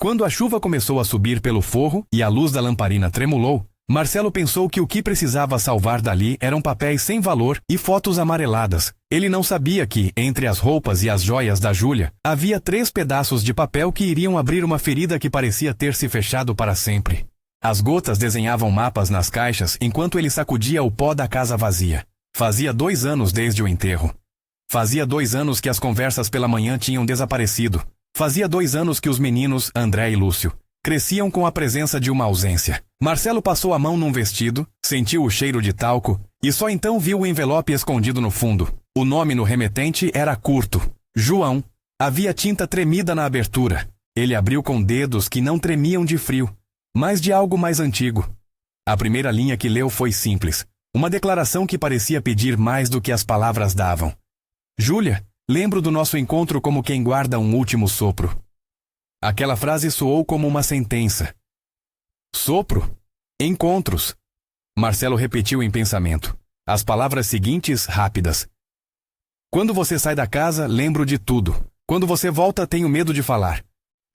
Quando a chuva começou a subir pelo forro e a luz da lamparina tremulou, Marcelo pensou que o que precisava salvar dali eram papéis sem valor e fotos amareladas. Ele não sabia que, entre as roupas e as joias da Júlia, havia 3 pedaços de papel que iriam abrir uma ferida que parecia ter se fechado para sempre. As gotas desenhavam mapas nas caixas enquanto ele sacudia o pó da casa vazia. Fazia 2 anos desde o enterro. Fazia 2 anos que as conversas pela manhã tinham desaparecido. Fazia 2 anos que os meninos, André e Lúcio, cresciam com a presença de uma ausência. Marcelo passou a mão num vestido, sentiu o cheiro de talco e só então viu o envelope escondido no fundo. O nome no remetente era curto: João. Havia tinta tremida na abertura. Ele abriu com dedos que não tremiam de frio, mas de algo mais antigo. A primeira linha que leu foi simples, uma declaração que parecia pedir mais do que as palavras davam. Júlia, lembro do nosso encontro como quem guarda um último sopro. Aquela frase soou como uma sentença. Sopro? Encontros. Marcelo repetiu em pensamento. As palavras seguintes, rápidas. Quando você sai da casa, lembro de tudo. Quando você volta, tenho medo de falar.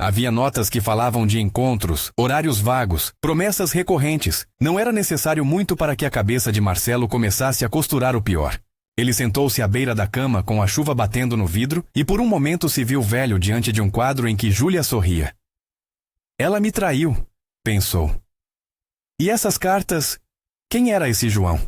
Havia notas que falavam de encontros, horários vagos, promessas recorrentes. Não era necessário muito para que a cabeça de Marcelo começasse a costurar o pior. Ele sentou-se à beira da cama com a chuva batendo no vidro e por um momento se viu velho diante de um quadro em que Júlia sorria. Ela me traiu, pensou. E essas cartas? Quem era esse João?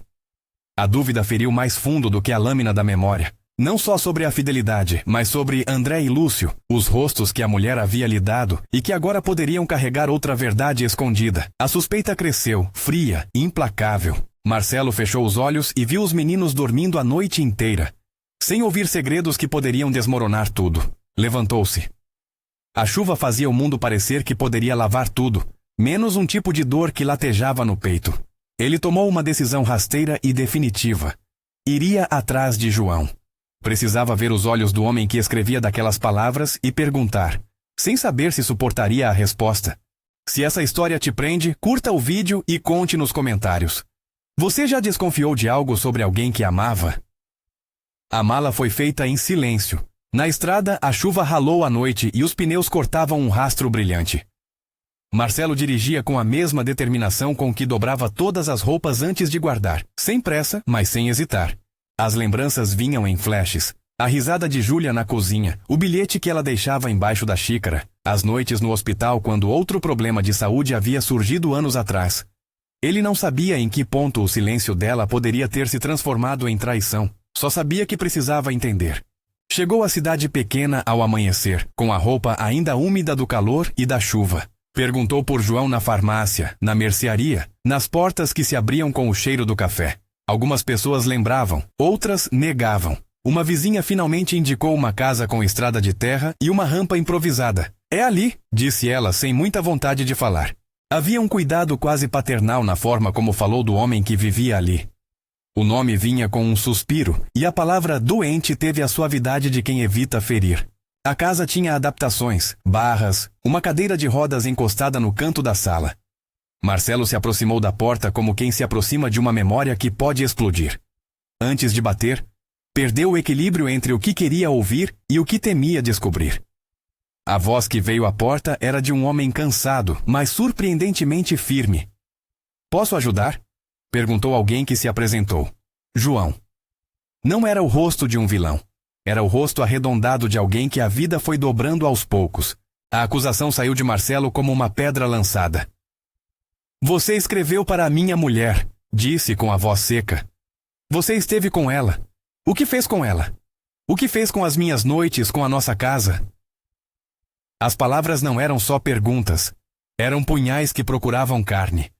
A dúvida feriu mais fundo do que a lâmina da memória. Não só sobre a fidelidade, mas sobre André e Lúcio, os rostos que a mulher havia lhe dado e que agora poderiam carregar outra verdade escondida. A suspeita cresceu, fria, implacável. Marcelo fechou os olhos e viu os meninos dormindo a noite inteira, sem ouvir segredos que poderiam desmoronar tudo. Levantou-se. A chuva fazia o mundo parecer que poderia lavar tudo, menos um tipo de dor que latejava no peito. Ele tomou uma decisão rasteira e definitiva. Iria atrás de João. Precisava ver os olhos do homem que escrevia daquelas palavras e perguntar, sem saber se suportaria a resposta. Se essa história te prende, curta o vídeo e conte nos comentários. Você já desconfiou de algo sobre alguém que amava? A mala foi feita em silêncio. Na estrada, a chuva ralou à noite e os pneus cortavam um rastro brilhante. Marcelo dirigia com a mesma determinação com que dobrava todas as roupas antes de guardar, sem pressa, mas sem hesitar. As lembranças vinham em flashes. A risada de Júlia na cozinha, o bilhete que ela deixava embaixo da xícara, as noites no hospital quando outro problema de saúde havia surgido anos atrás. Ele não sabia em que ponto o silêncio dela poderia ter se transformado em traição. Só sabia que precisava entender. Chegou à cidade pequena ao amanhecer, com a roupa ainda úmida do calor e da chuva. Perguntou por João na farmácia, na mercearia, nas portas que se abriam com o cheiro do café. Algumas pessoas lembravam, outras negavam. Uma vizinha finalmente indicou uma casa com estrada de terra e uma rampa improvisada. É ali, disse ela sem muita vontade de falar. Havia um cuidado quase paternal na forma como falou do homem que vivia ali. O nome vinha com um suspiro, e a palavra doente teve a suavidade de quem evita ferir. A casa tinha adaptações, barras, uma cadeira de rodas encostada no canto da sala. Marcelo se aproximou da porta como quem se aproxima de uma memória que pode explodir. Antes de bater, perdeu o equilíbrio entre o que queria ouvir e o que temia descobrir. A voz que veio à porta era de um homem cansado, mas surpreendentemente firme. Posso ajudar? Perguntou alguém que se apresentou. João. Não era o rosto de um vilão. Era o rosto arredondado de alguém que a vida foi dobrando aos poucos. A acusação saiu de Marcelo como uma pedra lançada. Você escreveu para a minha mulher, disse com a voz seca. Você esteve com ela. O que fez com ela? O que fez com as minhas noites, com a nossa casa? As palavras não eram só perguntas. Eram punhais que procuravam carne.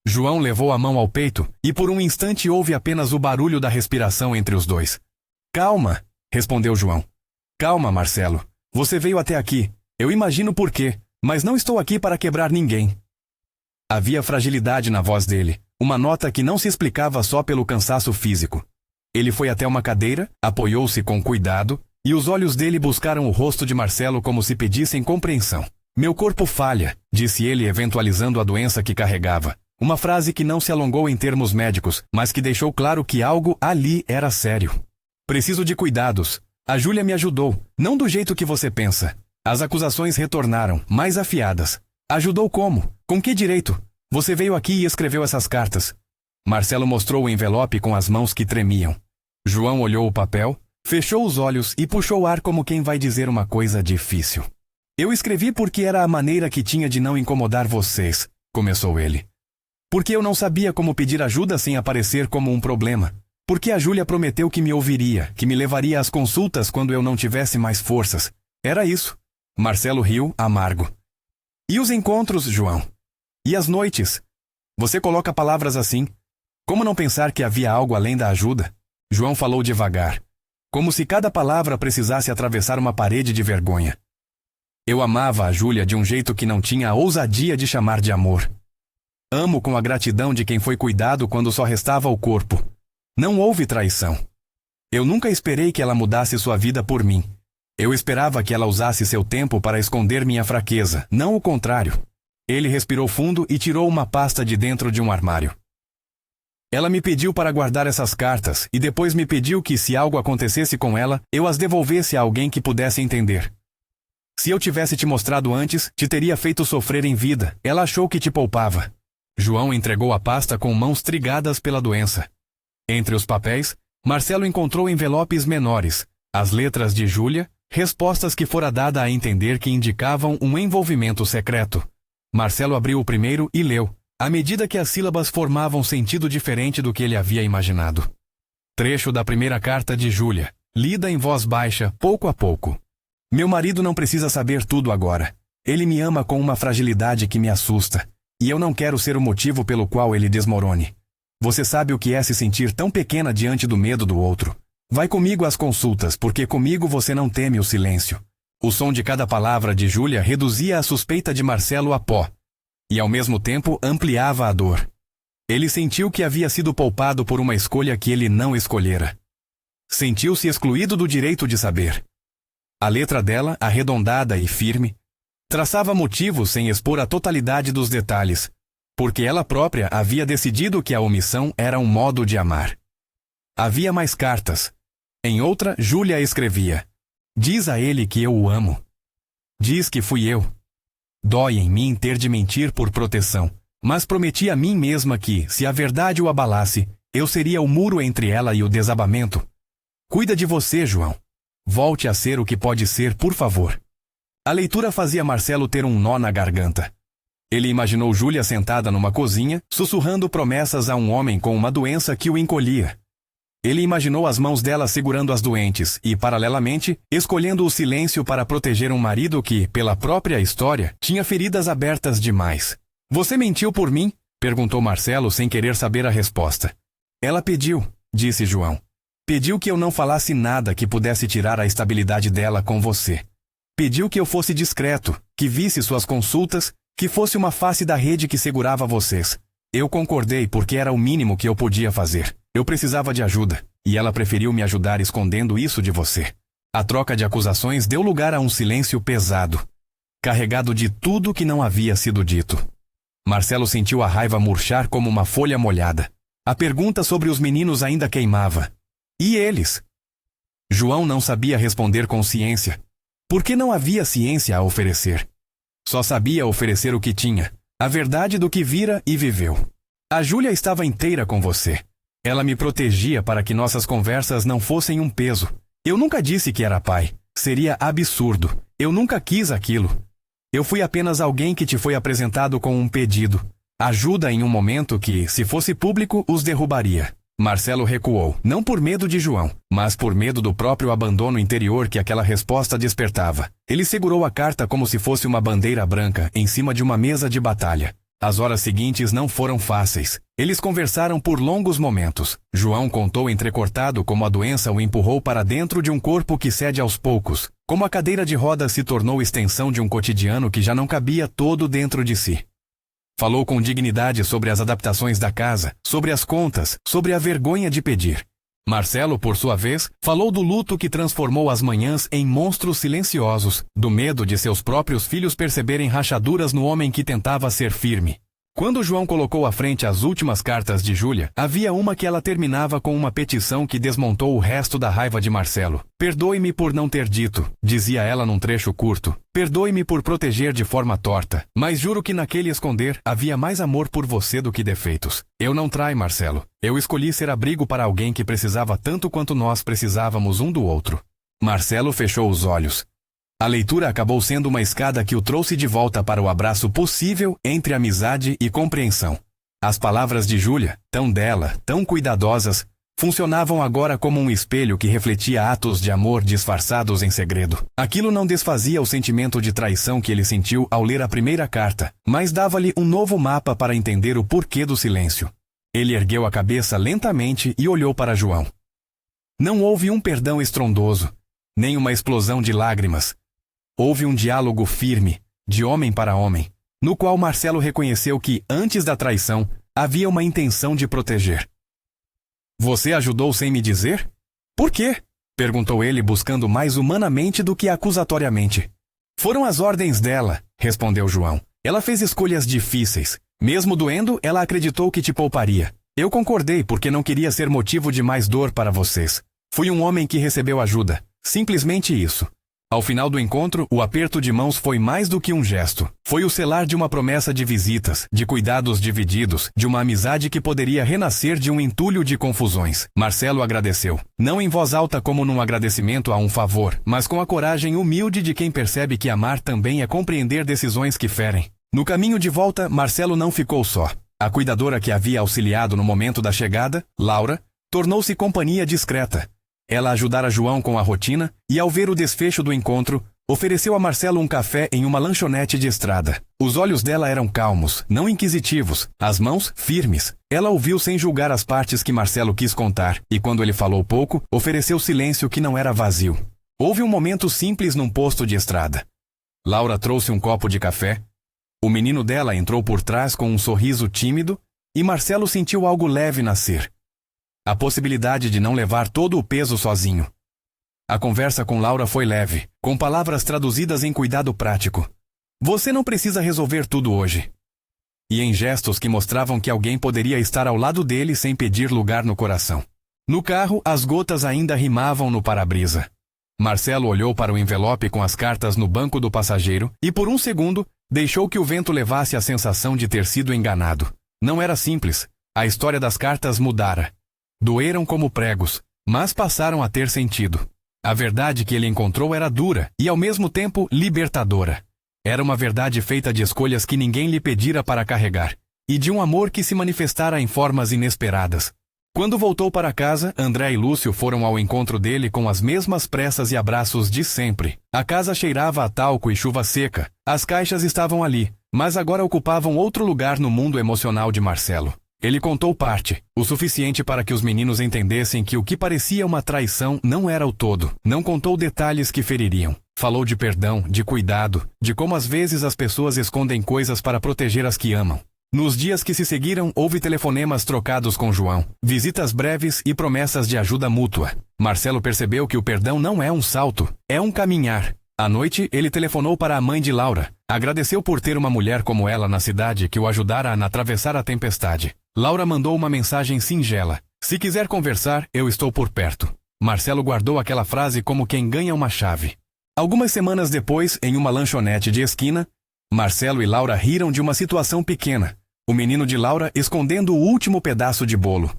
João levou a mão ao peito e por um instante houve apenas o barulho da respiração entre os dois. Calma, respondeu João. Calma, Marcelo. Você veio até aqui. Eu imagino por quê, mas não estou aqui para quebrar ninguém. Havia fragilidade na voz dele, uma nota que não se explicava só pelo cansaço físico. Ele foi até uma cadeira, apoiou-se com cuidado, e os olhos dele buscaram o rosto de Marcelo como se pedissem compreensão. Meu corpo falha, disse ele eventualizando a doença que carregava. Uma frase que não se alongou em termos médicos, mas que deixou claro que algo ali era sério. Preciso de cuidados. A Júlia me ajudou, não do jeito que você pensa. As acusações retornaram, mais afiadas. Ajudou como? Com que direito? Você veio aqui e escreveu essas cartas. Marcelo mostrou o envelope com as mãos que tremiam. João olhou o papel, fechou os olhos e puxou o ar como quem vai dizer uma coisa difícil. Eu escrevi porque era a maneira que tinha de não incomodar vocês, começou ele. Porque eu não sabia como pedir ajuda sem aparecer como um problema. Porque a Júlia prometeu que me ouviria, que me levaria às consultas quando eu não tivesse mais forças. Era isso. Marcelo riu, amargo. E os encontros, João? E as noites? Você coloca palavras assim. Como não pensar que havia algo além da ajuda? João falou devagar, como se cada palavra precisasse atravessar uma parede de vergonha. Eu amava a Júlia de um jeito que não tinha a ousadia de chamar de amor. Amo com a gratidão de quem foi cuidado quando só restava o corpo. Não houve traição. Eu nunca esperei que ela mudasse sua vida por mim. Eu esperava que ela usasse seu tempo para esconder minha fraqueza, não o contrário. Ele respirou fundo e tirou uma pasta de dentro de um armário. Ela me pediu para guardar essas cartas e depois me pediu que, se algo acontecesse com ela, eu as devolvesse a alguém que pudesse entender. Se eu tivesse te mostrado antes, te teria feito sofrer em vida. Ela achou que te poupava. João entregou a pasta com mãos trigadas pela doença. Entre os papéis, Marcelo encontrou envelopes menores, as letras de Júlia, respostas que fora dada a entender que indicavam um envolvimento secreto. Marcelo abriu o primeiro e leu, à medida que as sílabas formavam sentido diferente do que ele havia imaginado. Trecho da primeira carta de Júlia, lida em voz baixa, pouco a pouco. Meu marido não precisa saber tudo agora. Ele me ama com uma fragilidade que me assusta, e eu não quero ser o motivo pelo qual ele desmorone. Você sabe o que é se sentir tão pequena diante do medo do outro. Vai comigo às consultas, porque comigo você não teme o silêncio. O som de cada palavra de Júlia reduzia a suspeita de Marcelo a pó, e ao mesmo tempo ampliava a dor. Ele sentiu que havia sido poupado por uma escolha que ele não escolhera. Sentiu-se excluído do direito de saber. A letra dela, arredondada e firme, traçava motivos sem expor a totalidade dos detalhes, porque ela própria havia decidido que a omissão era um modo de amar. Havia mais cartas. Em outra, Júlia escrevia: diz a ele que eu o amo. Diz que fui eu. Dói em mim ter de mentir por proteção, mas prometi a mim mesma que, se a verdade o abalasse, eu seria o muro entre ela e o desabamento. Cuida de você, João. Volte a ser o que pode ser, por favor. A leitura fazia Marcelo ter um nó na garganta. Ele imaginou Júlia sentada numa cozinha, sussurrando promessas a um homem com uma doença que o encolhia. Ele imaginou as mãos dela segurando as doentes e, paralelamente, escolhendo o silêncio para proteger um marido que, pela própria história, tinha feridas abertas demais. Você mentiu por mim? Perguntou Marcelo sem querer saber a resposta. Ela pediu, disse João. Pediu que eu não falasse nada que pudesse tirar a estabilidade dela com você. Pediu que eu fosse discreto, que visse suas consultas, que fosse uma face da rede que segurava vocês. Eu concordei porque era o mínimo que eu podia fazer. Eu precisava de ajuda, e ela preferiu me ajudar escondendo isso de você. A troca de acusações deu lugar a um silêncio pesado, carregado de tudo que não havia sido dito. Marcelo sentiu a raiva murchar como uma folha molhada. A pergunta sobre os meninos ainda queimava. E eles? João não sabia responder com ciência, porque não havia ciência a oferecer. Só sabia oferecer o que tinha, a verdade do que vira e viveu. A Júlia estava inteira com você. Ela me protegia para que nossas conversas não fossem um peso. Eu nunca disse que era pai. Seria absurdo. Eu nunca quis aquilo. Eu fui apenas alguém que te foi apresentado com um pedido. Ajuda em um momento que, se fosse público, os derrubaria. Marcelo recuou, não por medo de João, mas por medo do próprio abandono interior que aquela resposta despertava. Ele segurou a carta como se fosse uma bandeira branca em cima de uma mesa de batalha. As horas seguintes não foram fáceis. Eles conversaram por longos momentos. João contou entrecortado como a doença o empurrou para dentro de um corpo que cede aos poucos, como a cadeira de rodas se tornou extensão de um cotidiano que já não cabia todo dentro de si. Falou com dignidade sobre as adaptações da casa, sobre as contas, sobre a vergonha de pedir. Marcelo, por sua vez, falou do luto que transformou as manhãs em monstros silenciosos, do medo de seus próprios filhos perceberem rachaduras no homem que tentava ser firme. Quando João colocou à frente as últimas cartas de Júlia, havia uma que ela terminava com uma petição que desmontou o resto da raiva de Marcelo. "Perdoe-me por não ter dito", dizia ela num trecho curto. "Perdoe-me por proteger de forma torta, mas juro que naquele esconder havia mais amor por você do que defeitos. Eu não traio, Marcelo. Eu escolhi ser abrigo para alguém que precisava tanto quanto nós precisávamos um do outro." Marcelo fechou os olhos. A leitura acabou sendo uma escada que o trouxe de volta para o abraço possível entre amizade e compreensão. As palavras de Júlia, tão dela, tão cuidadosas, funcionavam agora como um espelho que refletia atos de amor disfarçados em segredo. Aquilo não desfazia o sentimento de traição que ele sentiu ao ler a primeira carta, mas dava-lhe um novo mapa para entender o porquê do silêncio. Ele ergueu a cabeça lentamente e olhou para João. Não houve um perdão estrondoso, nem uma explosão de lágrimas. Houve um diálogo firme, de homem para homem, no qual Marcelo reconheceu que, antes da traição, havia uma intenção de proteger. "Você ajudou sem me dizer? Por quê?" perguntou ele, buscando mais humanamente do que acusatoriamente. "Foram as ordens dela", respondeu João. "Ela fez escolhas difíceis. Mesmo doendo, ela acreditou que te pouparia. Eu concordei porque não queria ser motivo de mais dor para vocês. Fui um homem que recebeu ajuda. Simplesmente isso." Ao final do encontro, o aperto de mãos foi mais do que um gesto. Foi o selar de uma promessa de visitas, de cuidados divididos, de uma amizade que poderia renascer de um entulho de confusões. Marcelo agradeceu. Não em voz alta como num agradecimento a um favor, mas com a coragem humilde de quem percebe que amar também é compreender decisões que ferem. No caminho de volta, Marcelo não ficou só. A cuidadora que havia auxiliado no momento da chegada, Laura, tornou-se companhia discreta. Ela ajudara João com a rotina e, ao ver o desfecho do encontro, ofereceu a Marcelo um café em uma lanchonete de estrada. Os olhos dela eram calmos, não inquisitivos, as mãos firmes. Ela ouviu sem julgar as partes que Marcelo quis contar, e quando ele falou pouco, ofereceu silêncio que não era vazio. Houve um momento simples num posto de estrada. Laura trouxe um copo de café. O menino dela entrou por trás com um sorriso tímido, e Marcelo sentiu algo leve nascer. A possibilidade de não levar todo o peso sozinho. A conversa com Laura foi leve, com palavras traduzidas em cuidado prático. "Você não precisa resolver tudo hoje." E em gestos que mostravam que alguém poderia estar ao lado dele sem pedir lugar no coração. No carro, as gotas ainda rimavam no para-brisa. Marcelo olhou para o envelope com as cartas no banco do passageiro e, por um segundo, deixou que o vento levasse a sensação de ter sido enganado. Não era simples. A história das cartas mudara. Doeram como pregos, mas passaram a ter sentido. A verdade que ele encontrou era dura e, ao mesmo tempo, libertadora. Era uma verdade feita de escolhas que ninguém lhe pedira para carregar, e de um amor que se manifestara em formas inesperadas. Quando voltou para casa, André e Lúcio foram ao encontro dele com as mesmas pressas e abraços de sempre. A casa cheirava a talco e chuva seca. As caixas estavam ali, mas agora ocupavam outro lugar no mundo emocional de Marcelo. Ele contou parte, o suficiente para que os meninos entendessem que o que parecia uma traição não era o todo. Não contou detalhes que feririam. Falou de perdão, de cuidado, de como às vezes as pessoas escondem coisas para proteger as que amam. Nos dias que se seguiram, houve telefonemas trocados com João, visitas breves e promessas de ajuda mútua. Marcelo percebeu que o perdão não é um salto, é um caminhar. À noite, ele telefonou para a mãe de Laura. Agradeceu por ter uma mulher como ela na cidade que o ajudara a atravessar a tempestade. Laura mandou uma mensagem singela. "Se quiser conversar, eu estou por perto." Marcelo guardou aquela frase como quem ganha uma chave. Algumas semanas depois, em uma lanchonete de esquina, Marcelo e Laura riram de uma situação pequena. O menino de Laura escondendo o último pedaço de bolo.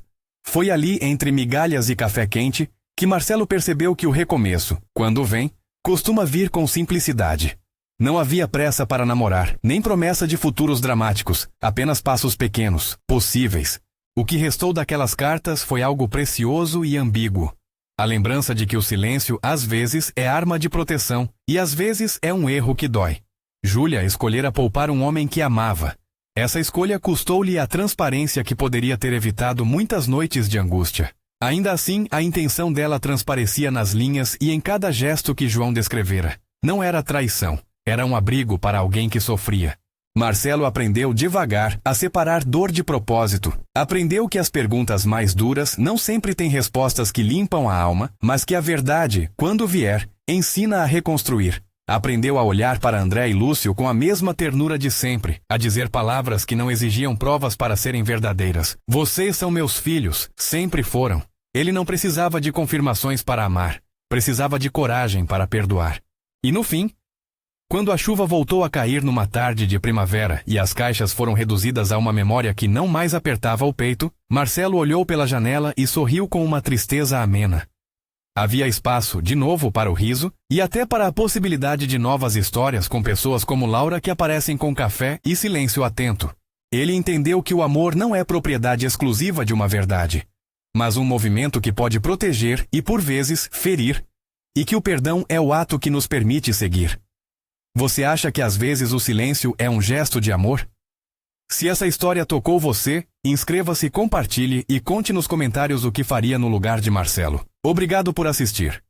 Foi ali, entre migalhas e café quente, que Marcelo percebeu que o recomeço, quando vem, costuma vir com simplicidade. Não havia pressa para namorar, nem promessa de futuros dramáticos, apenas passos pequenos, possíveis. O que restou daquelas cartas foi algo precioso e ambíguo. A lembrança de que o silêncio, às vezes, é arma de proteção, e às vezes é um erro que dói. Júlia escolhera poupar um homem que amava. Essa escolha custou-lhe a transparência que poderia ter evitado muitas noites de angústia. Ainda assim, a intenção dela transparecia nas linhas e em cada gesto que João descrevera. Não era traição. Era um abrigo para alguém que sofria. Marcelo aprendeu devagar a separar dor de propósito. Aprendeu que as perguntas mais duras não sempre têm respostas que limpam a alma, mas que a verdade, quando vier, ensina a reconstruir. Aprendeu a olhar para André e Lúcio com a mesma ternura de sempre, a dizer palavras que não exigiam provas para serem verdadeiras. Vocês são meus filhos, sempre foram. Ele não precisava de confirmações para amar, precisava de coragem para perdoar. E no fim, quando a chuva voltou a cair numa tarde de primavera e as caixas foram reduzidas a uma memória que não mais apertava o peito, Marcelo olhou pela janela e sorriu com uma tristeza amena. Havia espaço, de novo, para o riso e até para a possibilidade de novas histórias com pessoas como Laura que aparecem com café e silêncio atento. Ele entendeu que o amor não é propriedade exclusiva de uma verdade, mas um movimento que pode proteger e, por vezes, ferir, e que o perdão é o ato que nos permite seguir. Você acha que às vezes o silêncio é um gesto de amor? Se essa história tocou você, inscreva-se, compartilhe e conte nos comentários o que faria no lugar de Marcelo. Obrigado por assistir.